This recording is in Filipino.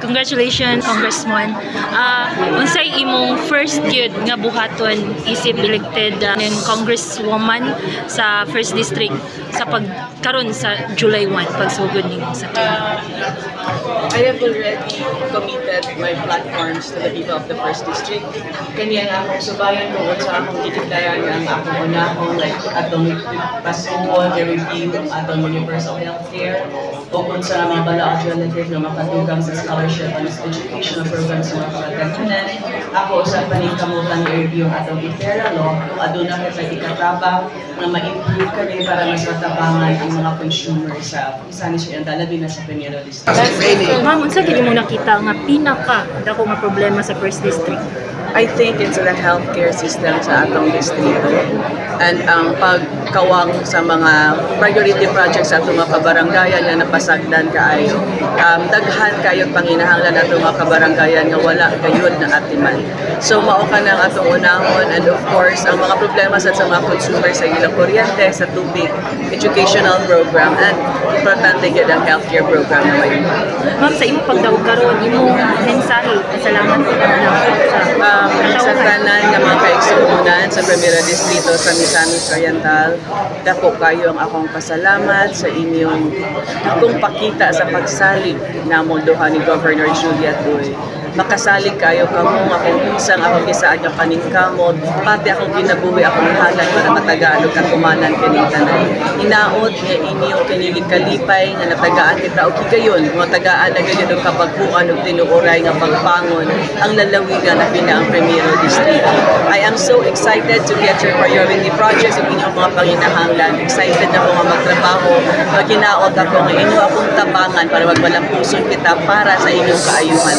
Congratulations, Congressman. Unsay imong first gyud nga buhaton isip elected ng Congresswoman sa 1st District sa pagkaron sa July 1 pagsugod nimo sa I have already committed my platforms to the people of the 1st District. Kanya nga akong subayan ko sa akong gitigdayan ang akong unahon, like atong pasuhon, i-review atong universal healthcare, o kung sa mga balaod relative na makadugang sa scholarship and educational programs sa mga pagkakanan. Ako sa paningkamutan i-review atong IPERA law, kung aduna ka ikatabang na ma-improve kami para mas matabangan ang mga consumers sa isa ni siya ang dalabi na sa Primero District. Ma'am, unsa gid mo nakita nga pinaka dako nga problema sa 1st District? I think it's the healthcare system sa atong distrito and ang pagkawang sa mga priority projects sa atong mga kabaranggayan nga napasagdan kaayo. Daghan kayo panginahanglan atong mga kabaranggayan nga wala gayud na atiman. So mao ka nang atong unahon, and of course ang mga problema sa mga consumers sa ilang kuryente, sa tubig, educational program, and importante gyud ang healthcare program na may. Ma'am, sa imong pagdaog karon imong mensahe salamat sa tanan nga mga kaigsuunan sa Primera Distrito sa Misamis Oriental, dako kayo ang akong pasalamat sa inyong akong pakita sa pagsalig namong duha ni Governor Julia Tuy. Makasalig kayo kamo akong isang akong kisaan nga paningkamot, pati akong ginabuhi akong halan para matagaan og katumanan kining tanan. Hinaot nga inyong kinilig kalipay nga natagaan kita og higayon, nga tagaan na gayon og kapagbuan og tinuoray nga pagpangon ang lalawigan na pinaang Primero District. I am so excited to get your priority projects ug inyong mga panginahanglan. Excited na ko nga magtrabaho, maghinaot ako nga inyo akong tabangan para magwalang puson kita para sa inyong kaayuhan.